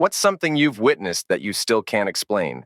What's something you've witnessed that you still can't explain?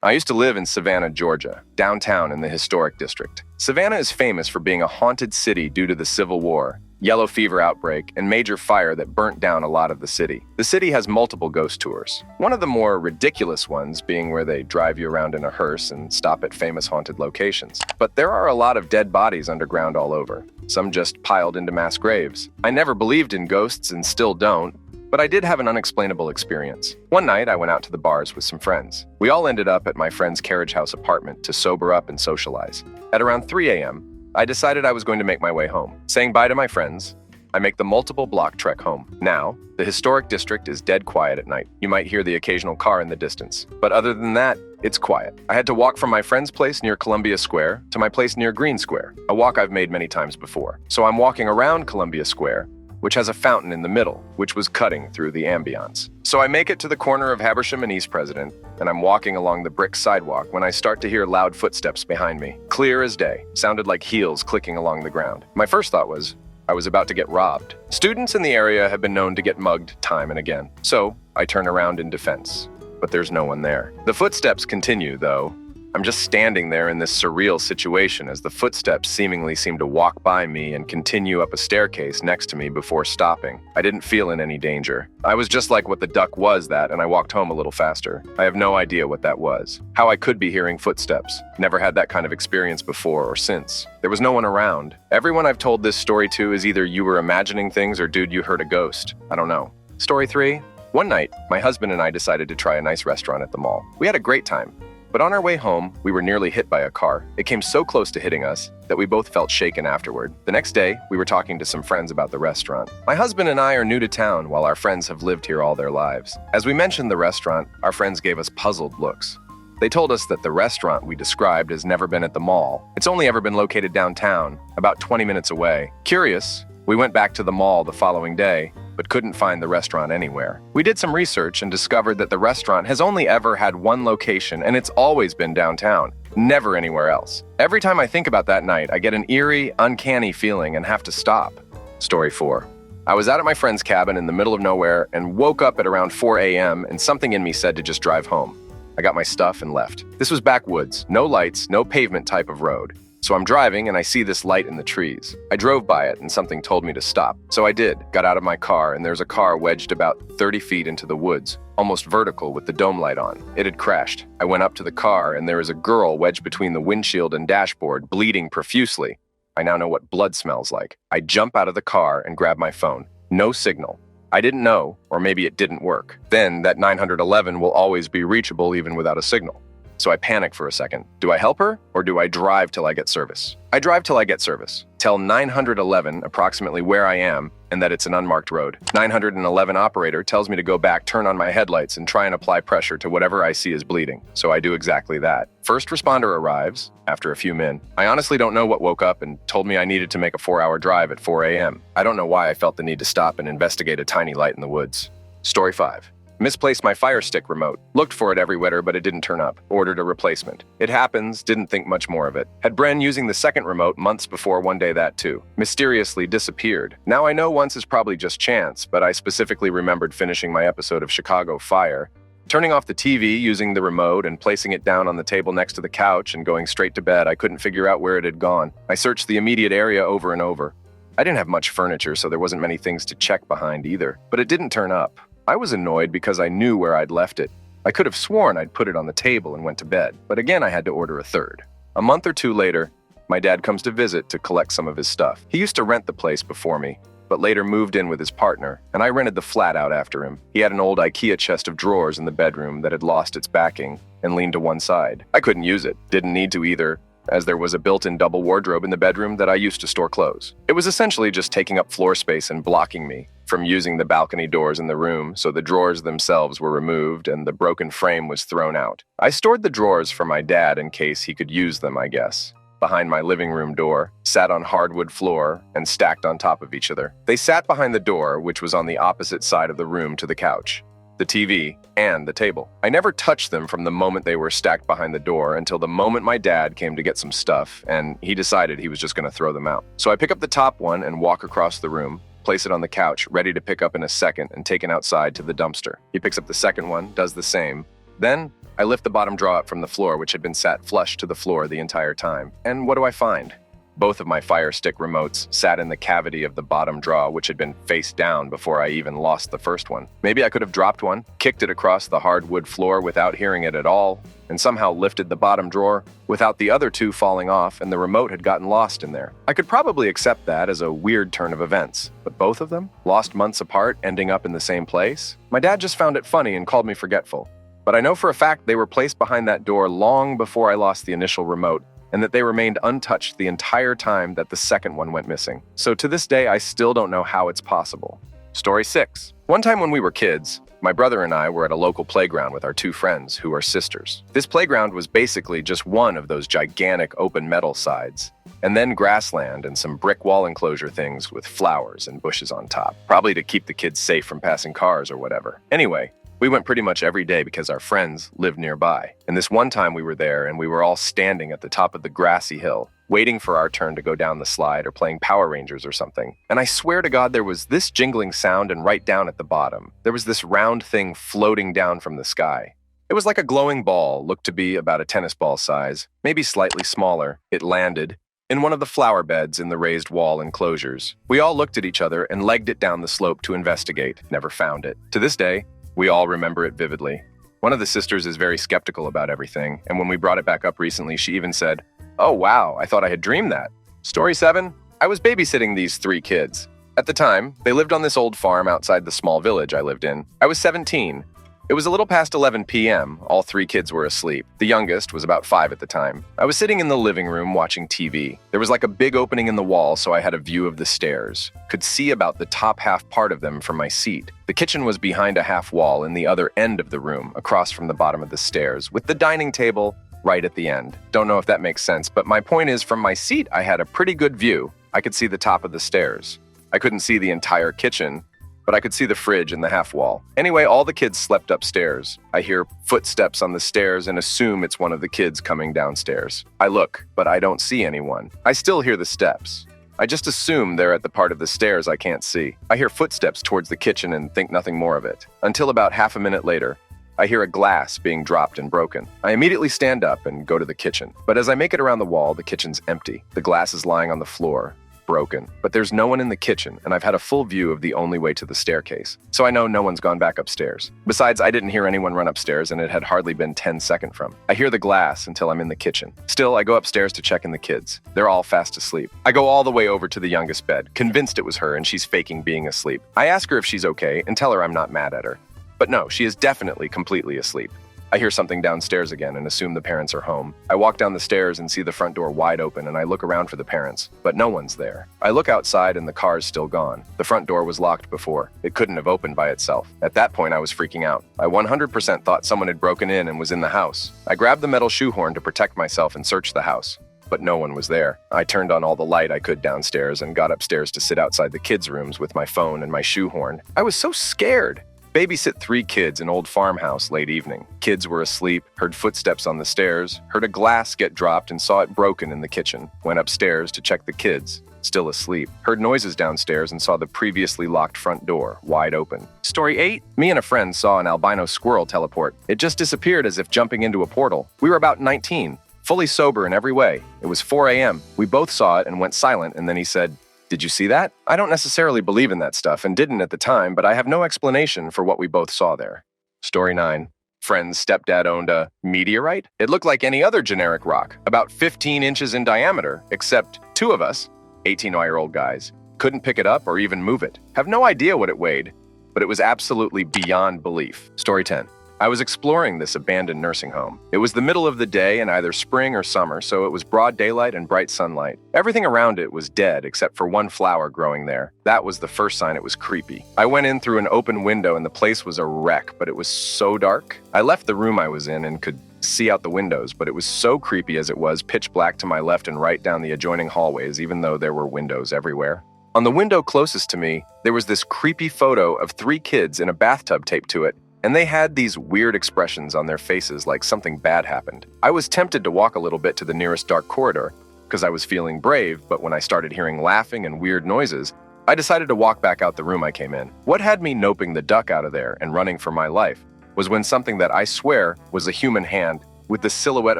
I used to live in Savannah, Georgia, downtown in the historic district. Savannah is famous for being a haunted city due to the Civil War, yellow fever outbreak, and major fire that burnt down a lot of the city. The city has multiple ghost tours. One of the more ridiculous ones being where they drive you around in a hearse and stop at famous haunted locations. But there are a lot of dead bodies underground all over, some just piled into mass graves. I never believed in ghosts and still don't, but I did have an unexplainable experience. One night, I went out to the bars with some friends. We all ended up at my friend's carriage house apartment to sober up and socialize. At around 3 a.m., I decided I was going to make my way home. Saying bye to my friends, I make the multiple block trek home. Now, the historic district is dead quiet at night. You might hear the occasional car in the distance. But other than that, it's quiet. I had to walk from my friend's place near Columbia Square to my place near Green Square, a walk I've made many times before. So I'm walking around Columbia Square, which has a fountain in the middle, which was cutting through the ambiance. So I make it to the corner of Habersham and East President, and I'm walking along the brick sidewalk when I start to hear loud footsteps behind me. Clear as day, sounded like heels clicking along the ground. My first thought was, I was about to get robbed. Students in the area have been known to get mugged time and again, so I turn around in defense. But there's no one there. The footsteps continue, though. I'm just standing there in this surreal situation as the footsteps seemingly seem to walk by me and continue up a staircase next to me before stopping. I didn't feel in any danger. I was just like what the duck was that, and I walked home a little faster. I have no idea what that was. How I could be hearing footsteps. Never had that kind of experience before or since. There was no one around. Everyone I've told this story to is either you were imagining things or dude, you heard a ghost. I don't know. Story 3. One night, my husband and I decided to try a nice restaurant at the mall. We had a great time. But on our way home, we were nearly hit by a car. It came so close to hitting us that we both felt shaken afterward. The next day, we were talking to some friends about the restaurant. My husband and I are new to town while our friends have lived here all their lives. As we mentioned the restaurant, our friends gave us puzzled looks. They told us that the restaurant we described has never been at the mall. It's only ever been located downtown, about 20 minutes away. Curious, we went back to the mall the following day, but couldn't find the restaurant anywhere. We did some research and discovered that the restaurant has only ever had one location, and it's always been downtown, never anywhere else. Every time I think about that night, I get an eerie, uncanny feeling and have to stop. Story 4. I was out at my friend's cabin in the middle of nowhere and woke up at around 4 a.m. and something in me said to just drive home. I got my stuff and left. This was backwoods, no lights, no pavement type of road. So I'm driving and I see this light in the trees. I drove by it and something told me to stop. So I did, got out of my car, and there's a car wedged about 30 feet into the woods, almost vertical with the dome light on. It had crashed. I went up to the car and there is a girl wedged between the windshield and dashboard, bleeding profusely. I now know what blood smells like. I jump out of the car and grab my phone. No signal. I didn't know, or maybe it didn't work. Then that 911 will always be reachable even without a signal. So I panic for a second. Do I help her, or do I drive till I get service? I drive till I get service. Tell 911 approximately where I am and that it's an unmarked road. 911 operator tells me to go back, turn on my headlights, and try and apply pressure to whatever I see is bleeding. So I do exactly that. First responder arrives, after a few min. I honestly don't know what woke up and told me I needed to make a 4-hour drive at 4 a.m. I don't know why I felt the need to stop and investigate a tiny light in the woods. Story 5. Misplaced my Fire Stick remote. Looked for it everywhere, but it didn't turn up. Ordered a replacement. It happens, didn't think much more of it. Had Bren using the second remote months before, one day that too. Mysteriously disappeared. Now I know once is probably just chance, but I specifically remembered finishing my episode of Chicago Fire, turning off the TV using the remote and placing it down on the table next to the couch and going straight to bed. I couldn't figure out where it had gone. I searched the immediate area over and over. I didn't have much furniture, so there wasn't many things to check behind either, but it didn't turn up. I was annoyed because I knew where I'd left it. I could have sworn I'd put it on the table and went to bed, but again I had to order a third. A month or two later, my dad comes to visit to collect some of his stuff. He used to rent the place before me, but later moved in with his partner, and I rented the flat out after him. He had an old IKEA chest of drawers in the bedroom that had lost its backing and leaned to one side. I couldn't use it, didn't need to either, as there was a built-in double wardrobe in the bedroom that I used to store clothes. It was essentially just taking up floor space and blocking me from using the balcony doors in the room, so the drawers themselves were removed and the broken frame was thrown out. I stored the drawers for my dad in case he could use them, I guess. Behind my living room door, sat on hardwood floor, and stacked on top of each other. They sat behind the door, which was on the opposite side of the room to the couch, the TV, and the table. I never touched them from the moment they were stacked behind the door until the moment my dad came to get some stuff, and he decided he was just going to throw them out. So I pick up the top one and walk across the room, place it on the couch, ready to pick up in a second and taken outside to the dumpster. He picks up the second one, does the same. Then, I lift the bottom drawer up from the floor, which had been sat flush to the floor the entire time. And what do I find? Both of my Fire Stick remotes sat in the cavity of the bottom drawer, which had been face down before I even lost the first one. Maybe I could have dropped one, kicked it across the hardwood floor without hearing it at all, and somehow lifted the bottom drawer without the other two falling off, and the remote had gotten lost in there. I could probably accept that as a weird turn of events, but both of them, lost months apart, ending up in the same place? My dad just found it funny and called me forgetful. But I know for a fact they were placed behind that door long before I lost the initial remote, and that they remained untouched the entire time that the second one went missing. So to this day, I still don't know how it's possible. Story 6. One time when we were kids, my brother and I were at a local playground with our two friends, who are sisters. This playground was basically just one of those gigantic open metal sides, and then grassland and some brick wall enclosure things with flowers and bushes on top, probably to keep the kids safe from passing cars or whatever. Anyway, we went pretty much every day because our friends lived nearby. And this one time we were there and we were all standing at the top of the grassy hill, waiting for our turn to go down the slide or playing Power Rangers or something. And I swear to God, there was this jingling sound, and right down at the bottom, there was this round thing floating down from the sky. It was like a glowing ball, looked to be about a tennis ball size, maybe slightly smaller. It landed in one of the flower beds in the raised wall enclosures. We all looked at each other and legged it down the slope to investigate. Never found it. To this day, we all remember it vividly. One of the sisters is very skeptical about everything, and when we brought it back up recently, she even said, "Oh wow, I thought I had dreamed that." Story 7. I was babysitting these 3 kids. At the time, they lived on this old farm outside the small village I lived in. I was 17. It was a little past 11 p.m. All 3 kids were asleep. The youngest was about 5 at the time. I was sitting in the living room watching TV. There was like a big opening in the wall, so I had a view of the stairs. Could see about the top half part of them from my seat. The kitchen was behind a half wall in the other end of the room, across from the bottom of the stairs, with the dining table right at the end. Don't know if that makes sense, but my point is, from my seat, I had a pretty good view. I could see the top of the stairs. I couldn't see the entire kitchen, but I could see the fridge and the half wall. Anyway, all the kids slept upstairs. I hear footsteps on the stairs and assume it's one of the kids coming downstairs. I look, but I don't see anyone. I still hear the steps. I just assume they're at the part of the stairs I can't see. I hear footsteps towards the kitchen and think nothing more of it. Until about half a minute later, I hear a glass being dropped and broken. I immediately stand up and go to the kitchen. But as I make it around the wall, the kitchen's empty. The glass is lying on the floor, broken. But there's no one in the kitchen, and I've had a full view of the only way to the staircase. So I know no one's gone back upstairs. Besides, I didn't hear anyone run upstairs, and it had hardly been 10 seconds from. I hear the glass until I'm in the kitchen. Still, I go upstairs to check in the kids. They're all fast asleep. I go all the way over to the youngest bed, convinced it was her and she's faking being asleep. I ask her if she's okay and tell her I'm not mad at her. But no, she is definitely completely asleep. I hear something downstairs again and assume the parents are home. I walk down the stairs and see the front door wide open, and I look around for the parents, but no one's there. I look outside and the car's still gone. The front door was locked before. It couldn't have opened by itself. At that point, I was freaking out. I 100% thought someone had broken in and was in the house. I grabbed the metal shoehorn to protect myself and searched the house, but no one was there. I turned on all the light I could downstairs and got upstairs to sit outside the kids' rooms with my phone and my shoehorn. I was so scared. Babysit 3 kids in old farmhouse late evening. Kids were asleep, heard footsteps on the stairs, heard a glass get dropped and saw it broken in the kitchen. Went upstairs to check the kids, still asleep. Heard noises downstairs and saw the previously locked front door, wide open. Story 8. Me and a friend saw an albino squirrel teleport. It just disappeared as if jumping into a portal. We were about 19, fully sober in every way. It was 4 a.m. We both saw it and went silent, and then he said, "Did you see that?" I don't necessarily believe in that stuff and didn't at the time, but I have no explanation for what we both saw there. Story 9. Friend's stepdad owned a meteorite. It looked like any other generic rock, about 15 inches in diameter, except 2 of us, 18-year-old guys, couldn't pick it up or even move it. Have no idea what it weighed, but it was absolutely beyond belief. Story 10. I was exploring this abandoned nursing home. It was the middle of the day in either spring or summer, so it was broad daylight and bright sunlight. Everything around it was dead except for one flower growing there. That was the first sign it was creepy. I went in through an open window and the place was a wreck, but it was so dark. I left the room I was in and could see out the windows, but it was so creepy as it was pitch black to my left and right down the adjoining hallways, even though there were windows everywhere. On the window closest to me, there was this creepy photo of 3 kids in a bathtub taped to it, and they had these weird expressions on their faces like something bad happened. I was tempted to walk a little bit to the nearest dark corridor because I was feeling brave, but when I started hearing laughing and weird noises, I decided to walk back out the room I came in. What had me noping the duck out of there and running for my life was when something that I swear was a human hand with the silhouette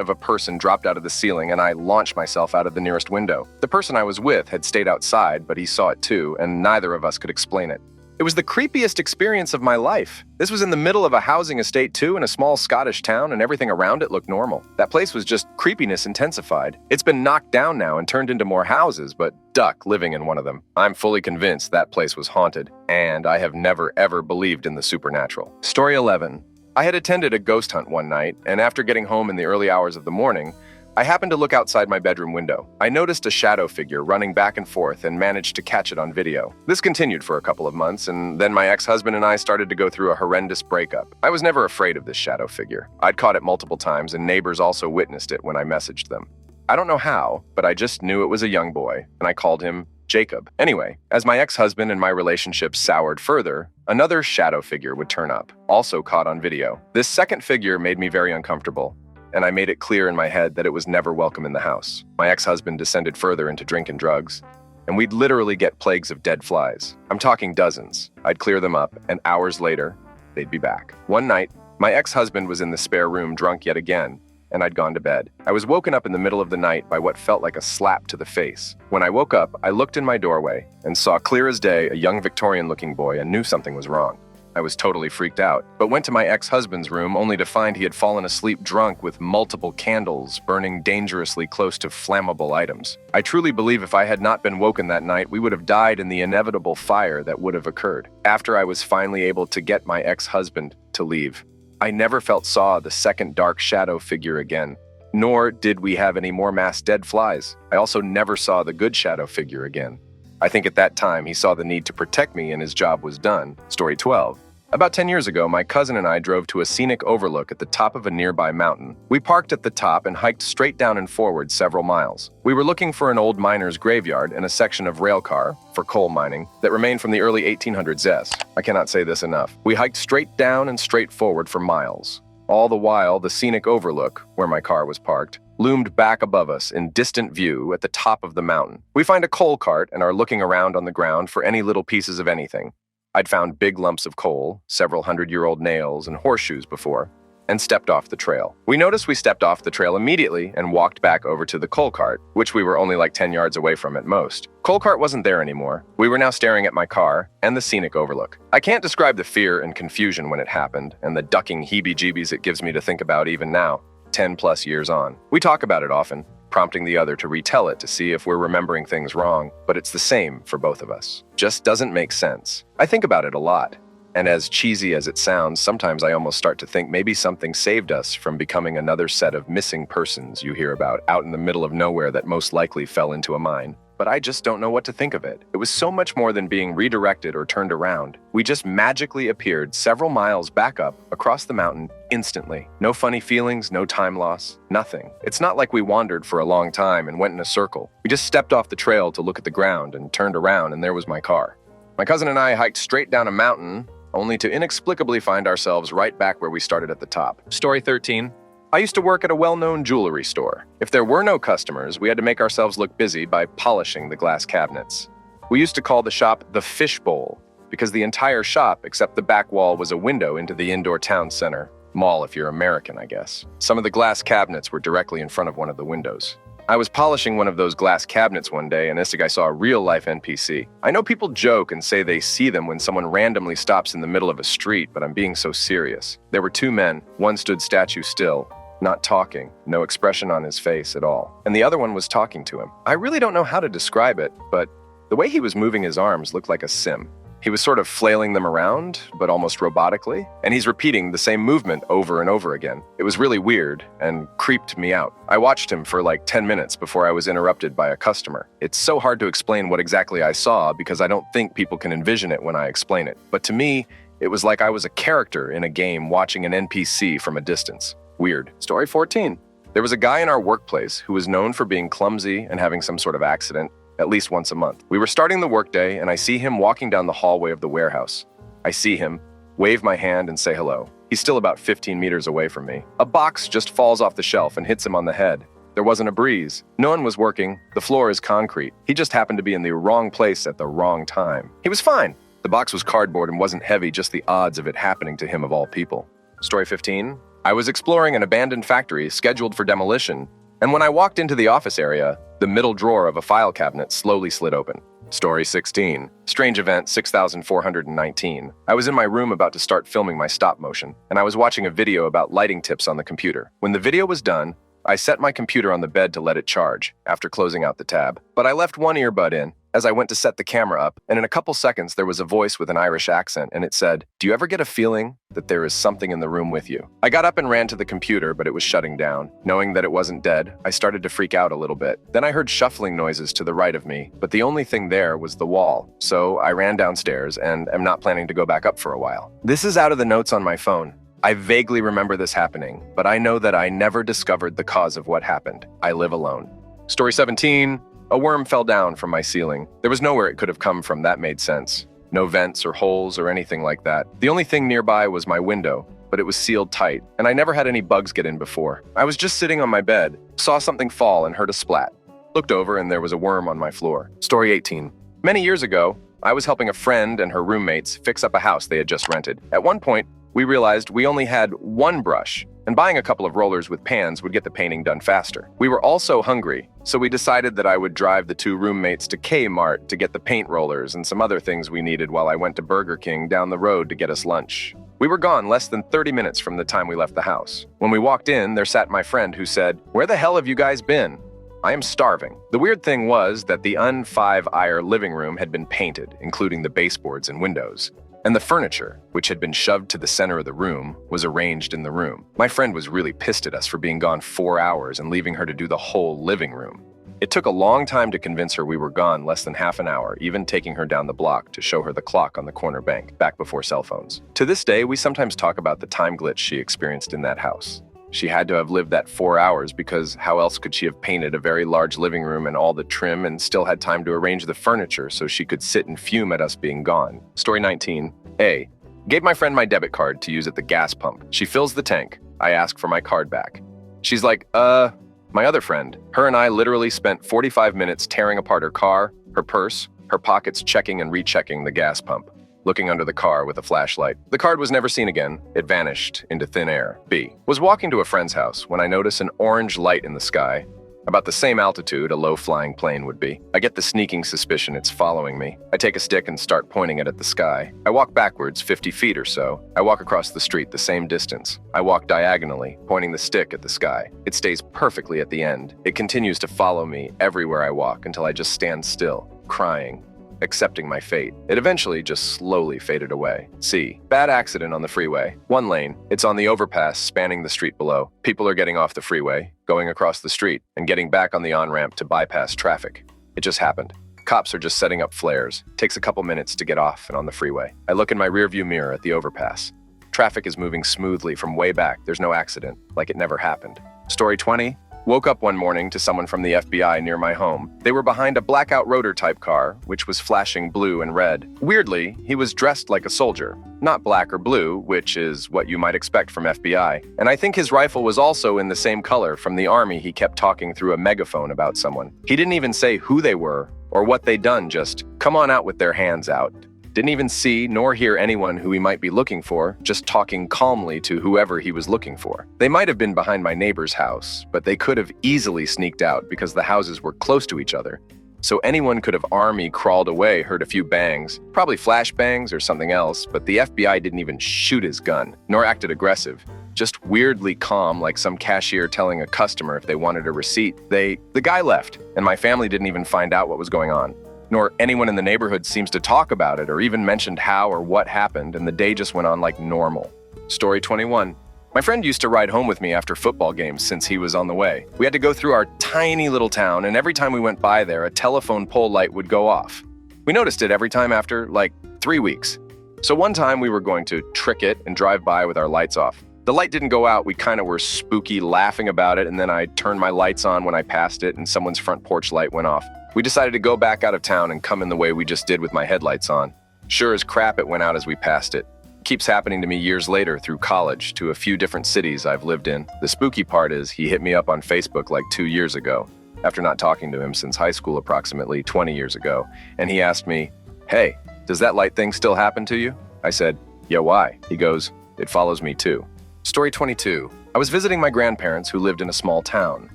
of a person dropped out of the ceiling, and I launched myself out of the nearest window. The person I was with had stayed outside, but he saw it too, and neither of us could explain it. It was the creepiest experience of my life. This was in the middle of a housing estate too, in a small Scottish town, and everything around it looked normal. That place was just creepiness intensified. It's been knocked down now and turned into more houses, but duck living in one of them. I'm fully convinced that place was haunted, and I have never ever believed in the supernatural. Story 11. I had attended a ghost hunt one night, and after getting home in the early hours of the morning, I happened to look outside my bedroom window. I noticed a shadow figure running back and forth and managed to catch it on video. This continued for a couple of months, and then my ex-husband and I started to go through a horrendous breakup. I was never afraid of this shadow figure. I'd caught it multiple times, and neighbors also witnessed it when I messaged them. I don't know how, but I just knew it was a young boy, and I called him Jacob. Anyway, as my ex-husband and my relationship soured further, another shadow figure would turn up, also caught on video. This second figure made me very uncomfortable, and I made it clear in my head that it was never welcome in the house. My ex-husband descended further into drink and drugs, and we'd literally get plagues of dead flies. I'm talking dozens. I'd clear them up, and hours later, they'd be back. One night, my ex-husband was in the spare room drunk yet again, and I'd gone to bed. I was woken up in the middle of the night by what felt like a slap to the face. When I woke up, I looked in my doorway and saw clear as day a young Victorian-looking boy and knew something was wrong. I was totally freaked out, but went to my ex-husband's room only to find he had fallen asleep drunk with multiple candles burning dangerously close to flammable items. I truly believe if I had not been woken that night, we would have died in the inevitable fire that would have occurred. After I was finally able to get my ex-husband to leave, I never saw the second dark shadow figure again, nor did we have any more mass dead flies. I also never saw the good shadow figure again. I think at that time he saw the need to protect me and his job was done. Story 12. About 10 years ago, my cousin and I drove to a scenic overlook at the top of a nearby mountain. We parked at the top and hiked straight down and forward several miles. We were looking for an old miner's graveyard and a section of railcar, for coal mining, that remained from the early 1800s. I cannot say this enough. We hiked straight down and straight forward for miles. All the while, the scenic overlook, where my car was parked, loomed back above us in distant view at the top of the mountain. We find a coal cart and are looking around on the ground for any little pieces of anything. I'd found big lumps of coal, several hundred-year-old nails, and horseshoes before, and stepped off the trail. We noticed we stepped off the trail immediately and walked back over to the coal cart, which we were only like 10 yards away from at most. Coal cart wasn't there anymore. We were now staring at my car and the scenic overlook. I can't describe the fear and confusion when it happened, and the ducking heebie-jeebies it gives me to think about even now, 10+ years on. We talk about it often, prompting the other to retell it to see if we're remembering things wrong, but it's the same for both of us. Just doesn't make sense. I think about it a lot, and as cheesy as it sounds, sometimes I almost start to think maybe something saved us from becoming another set of missing persons you hear about out in the middle of nowhere that most likely fell into a mine. But I just don't know what to think of it. It was so much more than being redirected or turned around. We just magically appeared several miles back up across the mountain instantly. No funny feelings, no time loss, nothing. It's not like we wandered for a long time and went in a circle. We just stepped off the trail to look at the ground and turned around, and there was my car. My cousin and I hiked straight down a mountain, only to inexplicably find ourselves right back where we started at the top. Story 13. I used to work at a well-known jewelry store. If there were no customers, we had to make ourselves look busy by polishing the glass cabinets. We used to call the shop the Fishbowl because the entire shop, except the back wall, was a window into the indoor town center. Mall if you're American, I guess. Some of the glass cabinets were directly in front of one of the windows. I was polishing one of those glass cabinets one day, and I saw a real-life NPC. I know people joke and say they see them when someone randomly stops in the middle of a street, but I'm being so serious. There were two men. One stood statue still, not talking, no expression on his face at all. And the other one was talking to him. I really don't know how to describe it, but the way he was moving his arms looked like a sim. He was sort of flailing them around, but almost robotically, and he's repeating the same movement over and over again. It was really weird and creeped me out. I watched him for like 10 minutes before I was interrupted by a customer. It's so hard to explain what exactly I saw because I don't think people can envision it when I explain it. But to me, it was like I was a character in a game watching an NPC from a distance. Weird. Story 14. There was a guy in our workplace who was known for being clumsy and having some sort of accident at least once a month. We were starting the workday, and I see him walking down the hallway of the warehouse. I see him, wave my hand, and say hello. He's still about 15 meters away from me. A box just falls off the shelf and hits him on the head. There wasn't a breeze. No one was working. The floor is concrete. He just happened to be in the wrong place at the wrong time. He was fine. The box was cardboard and wasn't heavy, just the odds of it happening to him of all people. Story 15. I was exploring an abandoned factory scheduled for demolition, and when I walked into the office area, the middle drawer of a file cabinet slowly slid open. Story 16. Strange event 6419. I was in my room about to start filming my stop motion, and I was watching a video about lighting tips on the computer. When the video was done, I set my computer on the bed to let it charge after closing out the tab. But I left one earbud in as I went to set the camera up, and in a couple seconds there was a voice with an Irish accent, and it said, "Do you ever get a feeling that there is something in the room with you?" I got up and ran to the computer, but it was shutting down. Knowing that it wasn't dead, I started to freak out a little bit. Then I heard shuffling noises to the right of me, but the only thing there was the wall. So I ran downstairs and am not planning to go back up for a while. This is out of the notes on my phone. I vaguely remember this happening, but I know that I never discovered the cause of what happened. I live alone. Story 17. A worm fell down from my ceiling. There was nowhere it could have come from that made sense. No vents or holes or anything like that. The only thing nearby was my window, but it was sealed tight, and I never had any bugs get in before. I was just sitting on my bed, saw something fall and heard a splat. Looked over and there was a worm on my floor. Story 18. Many years ago, I was helping a friend and her roommates fix up a house they had just rented. At one point, we realized we only had one brush, and buying a couple of rollers with pans would get the painting done faster. We were also hungry, so we decided that I would drive the two roommates to Kmart to get the paint rollers and some other things we needed while I went to Burger King down the road to get us lunch. We were gone less than 30 minutes from the time we left the house. When we walked in, there sat my friend who said, "Where the hell have you guys been?" I am starving. The weird thing was that the un-5-ire living room had been painted, including the baseboards and windows. And the furniture, which had been shoved to the center of the room, was arranged in the room. My friend was really pissed at us for being gone 4 hours and leaving her to do the whole living room. It took a long time to convince her we were gone, less than half an hour, even taking her down the block to show her the clock on the corner bank, back before cell phones. To this day, we sometimes talk about the time glitch she experienced in that house. She had to have lived that 4 hours because how else could she have painted a very large living room and all the trim and still had time to arrange the furniture so she could sit and fume at us being gone? Story 19. A. Gave my friend my debit card to use at the gas pump. She fills the tank. I ask for my card back. She's like, my other friend. Her and I literally spent 45 minutes tearing apart her car, her purse, her pockets, checking and rechecking the gas pump. Looking under the car with a flashlight. The card was never seen again. It vanished into thin air. B. Was walking to a friend's house when I notice an orange light in the sky, about the same altitude a low-flying plane would be. I get the sneaking suspicion it's following me. I take a stick and start pointing it at the sky. I walk backwards 50 feet or so. I walk across the street the same distance. I walk diagonally, pointing the stick at the sky. It stays perfectly at the end. It continues to follow me everywhere I walk until I just stand still, crying, accepting my fate. It eventually just slowly faded away. C. Bad accident on the freeway. One lane. It's on the overpass spanning the street below. People are getting off the freeway, going across the street, and getting back on the on-ramp to bypass traffic. It just happened. Cops are just setting up flares. Takes a couple minutes to get off and on the freeway. I look in my rearview mirror at the overpass. Traffic is moving smoothly from way back. There's no accident, like it never happened. Story 20. Woke up one morning to someone from the FBI near my home. They were behind a blackout rotor-type car, which was flashing blue and red. Weirdly, he was dressed like a soldier. Not black or blue, which is what you might expect from FBI. And I think his rifle was also in the same color from the army he kept talking through a megaphone about someone. He didn't even say who they were or what they'd done, just, "Come on out with their hands out." Didn't even see nor hear anyone who he might be looking for, just talking calmly to whoever he was looking for. They might have been behind my neighbor's house, but they could have easily sneaked out because the houses were close to each other. So anyone could have army crawled away, heard a few bangs, probably flash bangs or something else, but the FBI didn't even shoot his gun, nor acted aggressive. Just weirdly calm, like some cashier telling a customer if they wanted a receipt. The guy left, and my family didn't even find out what was going on. Nor anyone in the neighborhood seems to talk about it or even mentioned how or what happened, and the day just went on like normal. Story 21. My friend used to ride home with me after football games since he was on the way. We had to go through our tiny little town, and every time we went by there, a telephone pole light would go off. We noticed it every time after, like, 3 weeks. So one time we were going to trick it and drive by with our lights off. The light didn't go out, we kind of were spooky laughing about it, and then I turned my lights on when I passed it and someone's front porch light went off. We decided to go back out of town and come in the way we just did with my headlights on. Sure as crap it went out as we passed it. Keeps happening to me years later through college to a few different cities I've lived in. The spooky part is he hit me up on Facebook like 2 years ago, after not talking to him since high school approximately 20 years ago, and he asked me, "Hey, does that light thing still happen to you?" I said, "Yeah, why?" He goes, "It follows me too." Story 22. I was visiting my grandparents who lived in a small town.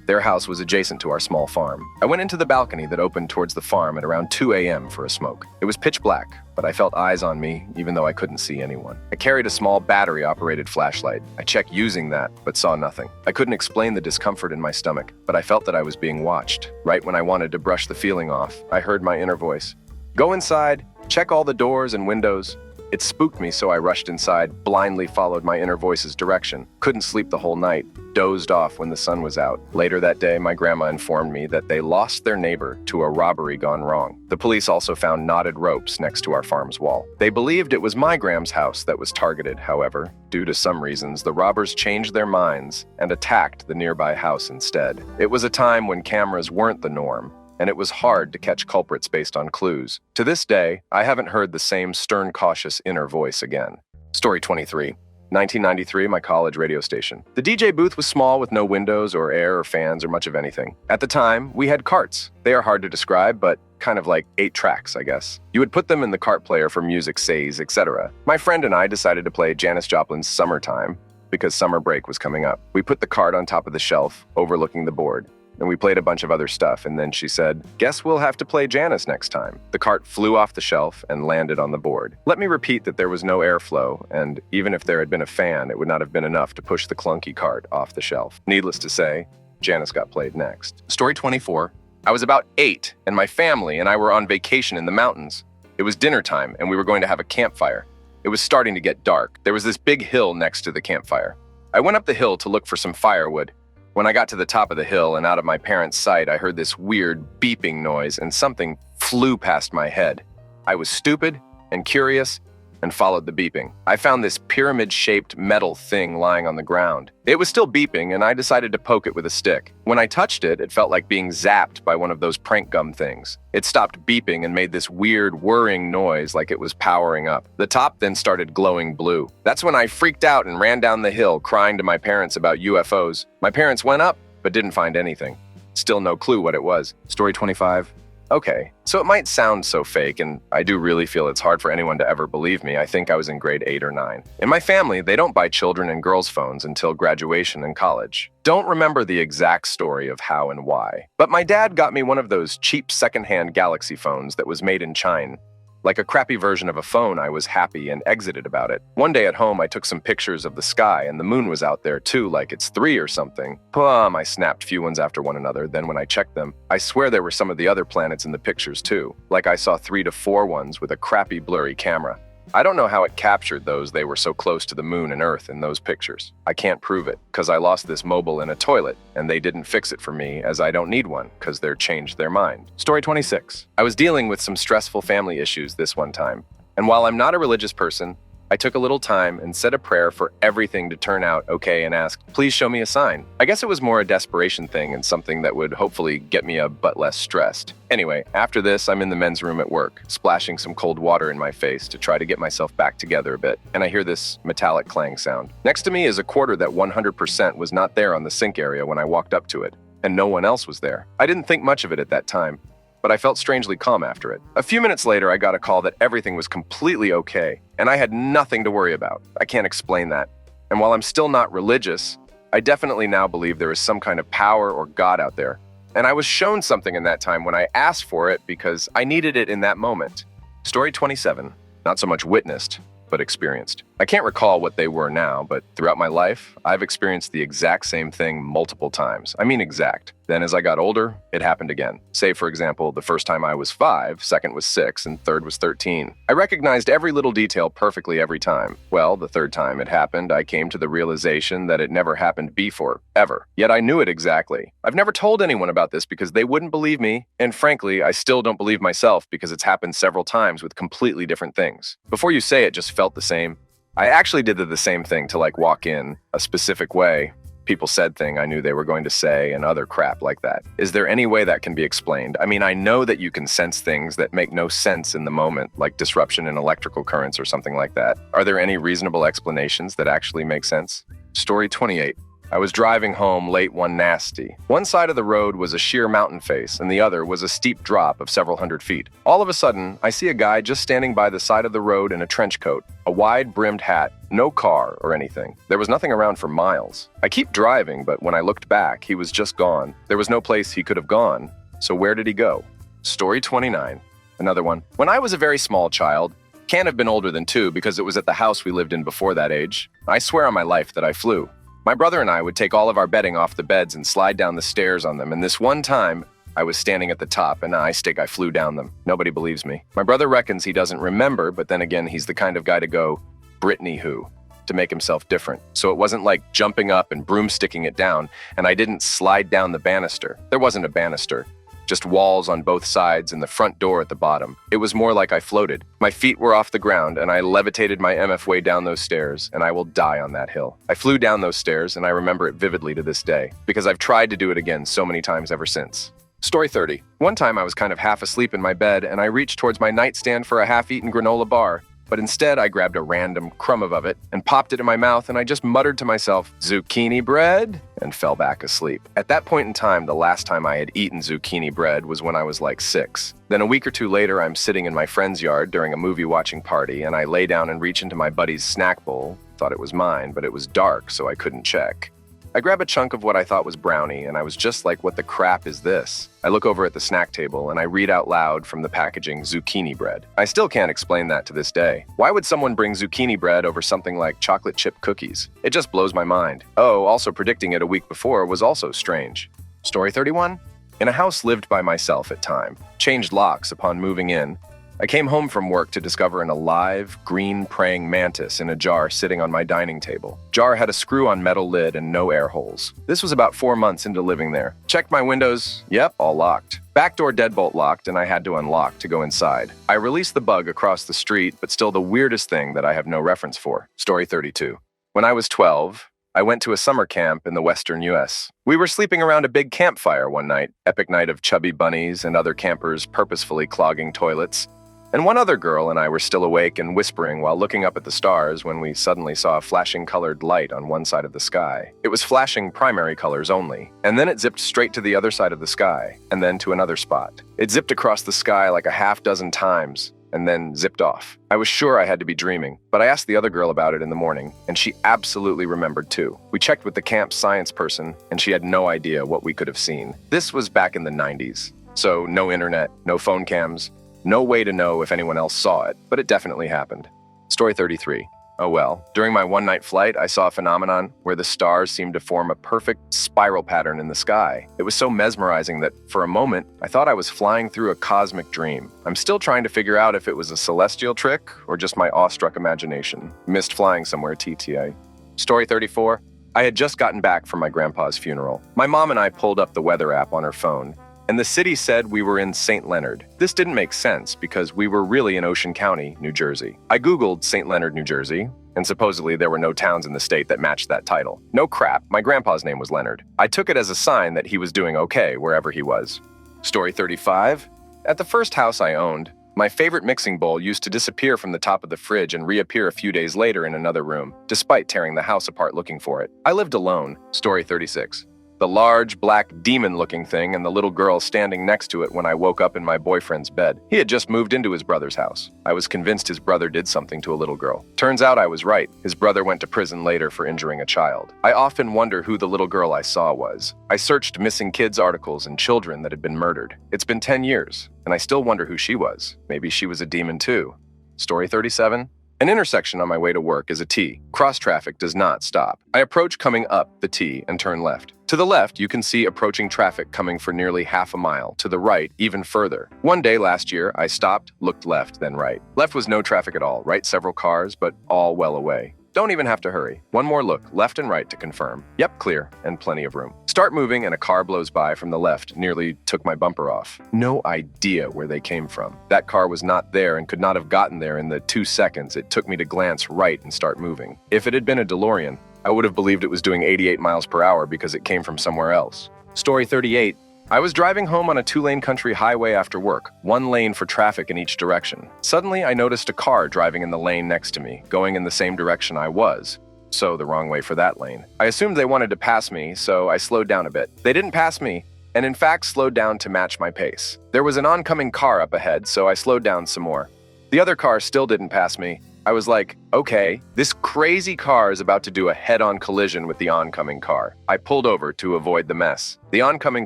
Their house was adjacent to our small farm. I went into the balcony that opened towards the farm at around 2 a.m. for a smoke. It was pitch black, but I felt eyes on me even though I couldn't see anyone. I carried a small battery-operated flashlight. I checked using that, but saw nothing. I couldn't explain the discomfort in my stomach, but I felt that I was being watched. Right when I wanted to brush the feeling off, I heard my inner voice. "Go inside, check all the doors and windows." It spooked me, so I rushed inside, blindly followed my inner voice's direction. Couldn't sleep the whole night, dozed off when the sun was out. Later that day, my grandma informed me that they lost their neighbor to a robbery gone wrong. The police also found knotted ropes next to our farm's wall. They believed it was my Gram's house that was targeted, however. Due to some reasons, the robbers changed their minds and attacked the nearby house instead. It was a time when cameras weren't the norm, and it was hard to catch culprits based on clues. To this day, I haven't heard the same stern, cautious inner voice again. Story 23. 1993, my college radio station. The DJ booth was small with no windows or air or fans or much of anything. At the time, we had carts. They are hard to describe, but kind of like 8 tracks, I guess. You would put them in the cart player for music, says, etc. My friend and I decided to play Janis Joplin's Summertime because summer break was coming up. We put the cart on top of the shelf, overlooking the board. And we played a bunch of other stuff, and then she said, "Guess we'll have to play Janis next time." The cart flew off the shelf and landed on the board. Let me repeat that there was no airflow, and even if there had been a fan, it would not have been enough to push the clunky cart off the shelf. Needless to say, Janis got played next. Story 24. I was about 8, and my family and I were on vacation in the mountains. It was dinner time, and we were going to have a campfire. It was starting to get dark. There was this big hill next to the campfire. I went up the hill to look for some firewood. When I got to the top of the hill and out of my parents' sight, I heard this weird beeping noise and something flew past my head. I was stupid and curious and followed the beeping. I found this pyramid-shaped metal thing lying on the ground. It was still beeping, and I decided to poke it with a stick. When I touched it, it felt like being zapped by one of those prank gum things. It stopped beeping and made this weird whirring noise like it was powering up. The top then started glowing blue. That's when I freaked out and ran down the hill, crying to my parents about UFOs. My parents went up, but didn't find anything. Still no clue what it was. Story 25. Okay, so it might sound so fake, and I do really feel it's hard for anyone to ever believe me. I think I was in grade 8 or 9. In my family, they don't buy children and girls' phones until graduation and college. Don't remember the exact story of how and why, but my dad got me one of those cheap secondhand Galaxy phones that was made in China. Like a crappy version of a phone, I was happy and exited about it. One day at home, I took some pictures of the sky, and the moon was out there too, like it's 3 or something. I snapped few ones after one another. Then when I checked them, I swear there were some of the other planets in the pictures too. Like I saw 3 to 4 ones with a crappy blurry camera. I don't know how it captured those. They were so close to the moon and Earth in those pictures. I can't prove it, because I lost this mobile in a toilet, and they didn't fix it for me, as I don't need one, because they're changed their mind. Story 26. I was dealing with some stressful family issues this one time, and while I'm not a religious person, I took a little time and said a prayer for everything to turn out okay and asked, "Please show me a sign." I guess it was more a desperation thing and something that would hopefully get me a but less stressed. Anyway, after this, I'm in the men's room at work, splashing some cold water in my face to try to get myself back together a bit, and I hear this metallic clang sound. Next to me is a quarter that 100% was not there on the sink area when I walked up to it, and no one else was there. I didn't think much of it at that time, but I felt strangely calm after it. A few minutes later, I got a call that everything was completely okay, and I had nothing to worry about. I can't explain that. And while I'm still not religious, I definitely now believe there is some kind of power or God out there. And I was shown something in that time when I asked for it because I needed it in that moment. Story 27. Not so much witnessed, but experienced. I can't recall what they were now, but throughout my life, I've experienced the exact same thing multiple times. I mean exact. Then as I got older, it happened again. Say, for example, the first time I was 5, second was 6, and third was 13. I recognized every little detail perfectly every time. Well, the third time it happened, I came to the realization that it never happened before, ever. Yet I knew it exactly. I've never told anyone about this because they wouldn't believe me, and frankly, I still don't believe myself because it's happened several times with completely different things. Before you say it just felt the same. I actually did the same thing to walk in a specific way People said thing I knew they were going to say and other crap like that. Is there any way that can be explained? I mean, I know that you can sense things that make no sense in the moment, like disruption in electrical currents or something like that. Are there any reasonable explanations that actually make sense? Story 28. I was driving home late one nasty. One side of the road was a sheer mountain face, and the other was a steep drop of several hundred feet. All of a sudden, I see a guy just standing by the side of the road in a trench coat, a wide-brimmed hat, no car or anything. There was nothing around for miles. I keep driving, but when I looked back, he was just gone. There was no place he could have gone. So where did he go? Story 29. Another one. When I was a very small child, can't have been older than 2 because it was at the house we lived in before that age, I swear on my life that I flew. My brother and I would take all of our bedding off the beds and slide down the stairs on them, and this one time, I was standing at the top, and I flew down them. Nobody believes me. My brother reckons he doesn't remember, but then again, he's the kind of guy to go, Britney who, to make himself different. So it wasn't like jumping up and broomsticking it down, and I didn't slide down the banister. There wasn't a banister. Just walls on both sides and the front door at the bottom. It was more like I floated. My feet were off the ground and I levitated my MF way down those stairs, and I will die on that hill. I flew down those stairs and I remember it vividly to this day because I've tried to do it again so many times ever since. Story 30. One time I was kind of half asleep in my bed and I reached towards my nightstand for a half-eaten granola bar. But instead, I grabbed a random crumb of it and popped it in my mouth, and I just muttered to myself, zucchini bread, and fell back asleep. At that point in time, the last time I had eaten zucchini bread was when I was like 6. Then a week or 2 later, I'm sitting in my friend's yard during a movie-watching party, and I lay down and reach into my buddy's snack bowl. Thought it was mine, but it was dark, so I couldn't check. I grab a chunk of what I thought was brownie, and I was just like, what the crap is this? I look over at the snack table, and I read out loud from the packaging, zucchini bread. I still can't explain that to this day. Why would someone bring zucchini bread over something like chocolate chip cookies? It just blows my mind. Oh, also predicting it a week before was also strange. Story 31. In a house lived by myself at time, changed locks upon moving in, I came home from work to discover an alive, green praying mantis in a jar sitting on my dining table. Jar had a screw-on metal lid and no air holes. This was about 4 months into living there. Checked my windows. Yep, all locked. Back door deadbolt locked, and I had to unlock to go inside. I released the bug across the street, but still the weirdest thing that I have no reference for. Story 32. When I was 12, I went to a summer camp in the western U.S. We were sleeping around a big campfire one night, epic night of chubby bunnies and other campers purposefully clogging toilets. And one other girl and I were still awake and whispering while looking up at the stars when we suddenly saw a flashing colored light on one side of the sky. It was flashing primary colors only, and then it zipped straight to the other side of the sky, and then to another spot. It zipped across the sky like a half dozen times, and then zipped off. I was sure I had to be dreaming, but I asked the other girl about it in the morning, and she absolutely remembered too. We checked with the camp's science person, and she had no idea what we could have seen. This was back in the 90s, so no internet, no phone cams, no way to know if anyone else saw it, but it definitely happened. Story 33. Oh well, during my one-night flight, I saw a phenomenon where the stars seemed to form a perfect spiral pattern in the sky. It was so mesmerizing that, for a moment, I thought I was flying through a cosmic dream. I'm still trying to figure out if it was a celestial trick or just my awestruck imagination. Missed flying somewhere, TTA. Story 34. I had just gotten back from my grandpa's funeral. My mom and I pulled up the weather app on her phone, and the city said we were in St. Leonard. This didn't make sense because we were really in Ocean County, New Jersey. I Googled St. Leonard, New Jersey, and supposedly there were no towns in the state that matched that title. No crap, my grandpa's name was Leonard. I took it as a sign that he was doing okay wherever he was. Story 35. At the first house I owned, my favorite mixing bowl used to disappear from the top of the fridge and reappear a few days later in another room, despite tearing the house apart looking for it. I lived alone. Story 36. The large, black, demon-looking thing and the little girl standing next to it when I woke up in my boyfriend's bed. He had just moved into his brother's house. I was convinced his brother did something to a little girl. Turns out I was right. His brother went to prison later for injuring a child. I often wonder who the little girl I saw was. I searched missing kids articles and children that had been murdered. It's been 10 years, and I still wonder who she was. Maybe she was a demon too. Story 37. An intersection on my way to work is a T. Cross traffic does not stop. I approach coming up the T and turn left. To the left, you can see approaching traffic coming for nearly half a mile. To the right, even further. One day last year, I stopped, looked left, then right. Left was no traffic at all. Right, several cars, but all well away. Don't even have to hurry. One more look, left and right to confirm. Yep, clear, and plenty of room. Start moving and a car blows by from the left, nearly took my bumper off. No idea where they came from. That car was not there and could not have gotten there in the 2 seconds it took me to glance right and start moving. If it had been a DeLorean, I would have believed it was doing 88 miles per hour because it came from somewhere else. Story 38. I was driving home on a 2-lane country highway after work, 1 lane for traffic in each direction. Suddenly, I noticed a car driving in the lane next to me, going in the same direction I was. So the wrong way for that lane. I assumed they wanted to pass me, so I slowed down a bit. They didn't pass me, and in fact slowed down to match my pace. There was an oncoming car up ahead, so I slowed down some more. The other car still didn't pass me. I was like, okay, this crazy car is about to do a head-on collision with the oncoming car. I pulled over to avoid the mess. The oncoming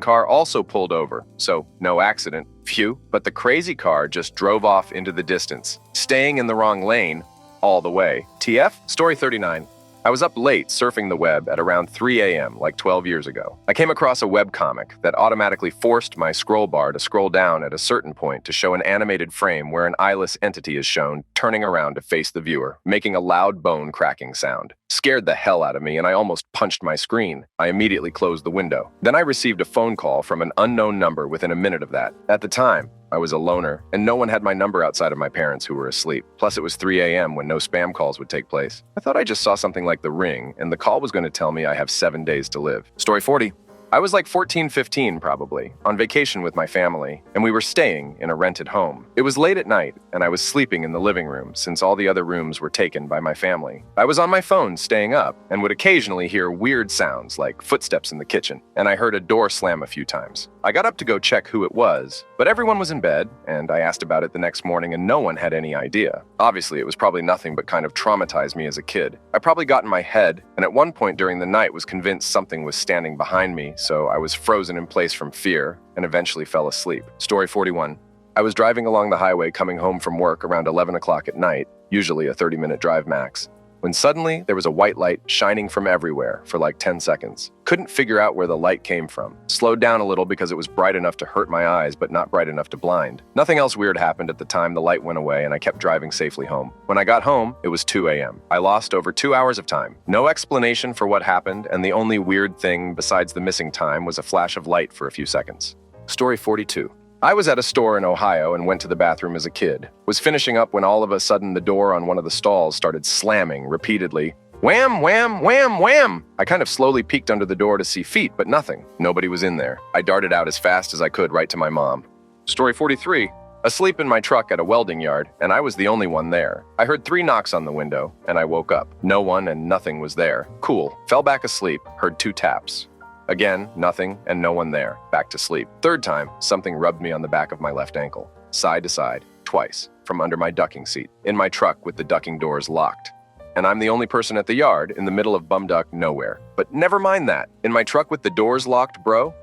car also pulled over, so no accident. Phew, but the crazy car just drove off into the distance, staying in the wrong lane all the way. TF? Story 39. I was up late surfing the web at around 3 a.m. like 12 years ago. I came across a webcomic that automatically forced my scroll bar to scroll down at a certain point to show an animated frame where an eyeless entity is shown turning around to face the viewer, making a loud bone cracking sound. Scared the hell out of me and I almost punched my screen. I immediately closed the window. Then I received a phone call from an unknown number within a minute of that. At the time, I was a loner, and no one had my number outside of my parents who were asleep. Plus, it was 3 a.m. when no spam calls would take place. I thought I just saw something like The Ring, and the call was going to tell me I have 7 days to live. Story 40. I was like 14, 15 probably, on vacation with my family, and we were staying in a rented home. It was late at night, and I was sleeping in the living room since all the other rooms were taken by my family. I was on my phone staying up, and would occasionally hear weird sounds like footsteps in the kitchen, and I heard a door slam a few times. I got up to go check who it was, but everyone was in bed, and I asked about it the next morning and no one had any idea. Obviously, it was probably nothing but kind of traumatized me as a kid. I probably got in my head, and at one point during the night was convinced something was standing behind me, so I was frozen in place from fear and eventually fell asleep. Story 41. I was driving along the highway coming home from work around 11 o'clock at night, usually a 30-minute drive max, when suddenly there was a white light shining from everywhere for like 10 seconds. Couldn't figure out where the light came from. Slowed down a little because it was bright enough to hurt my eyes, but not bright enough to blind. Nothing else weird happened at the time the light went away and I kept driving safely home. When I got home, it was 2 a.m. I lost over 2 hours of time. No explanation for what happened, and the only weird thing besides the missing time was a flash of light for a few seconds. Story 42. I was at a store in Ohio and went to the bathroom as a kid. Was finishing up when all of a sudden the door on one of the stalls started slamming repeatedly. Wham, wham, wham, wham! I kind of slowly peeked under the door to see feet, but nothing. Nobody was in there. I darted out as fast as I could right to my mom. Story 43. Asleep in my truck at a welding yard, and I was the only one there. I heard 3 knocks on the window, and I woke up. No one and nothing was there. Cool. Fell back asleep, heard 2 taps. Again, nothing and no one there. Back to sleep. 3rd time, something rubbed me on the back of my left ankle. Side to side, twice, from under my ducking seat, in my truck with the ducking doors locked. And I'm the only person at the yard, in the middle of bumduck nowhere. But never mind that. In my truck with the doors locked, bro,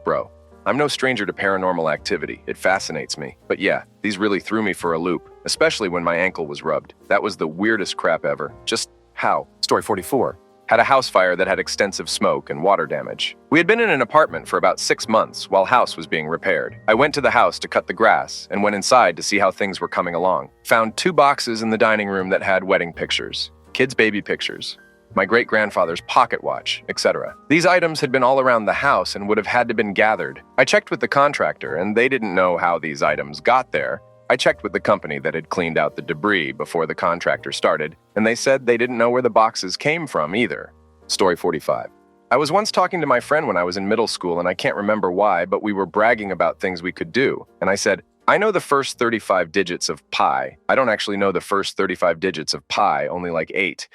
I'm no stranger to paranormal activity. It fascinates me. But yeah, these really threw me for a loop, especially when my ankle was rubbed. That was the weirdest crap ever. Just how? Story 44. Had a house fire that had extensive smoke and water damage. We had been in an apartment for about 6 months while house was being repaired. I went to the house to cut the grass and went inside to see how things were coming along. Found 2 boxes in the dining room that had wedding pictures, kids' baby pictures, my great-grandfather's pocket watch, etc. These items had been all around the house and would have had to been gathered. I checked with the contractor and they didn't know how these items got there. I checked with the company that had cleaned out the debris before the contractor started, and they said they didn't know where the boxes came from either. Story 45. I was once talking to my friend when I was in middle school, and I can't remember why, but we were bragging about things we could do. And I said, I know the first 35 digits of pi. I don't actually know the first 35 digits of pi, only like 8.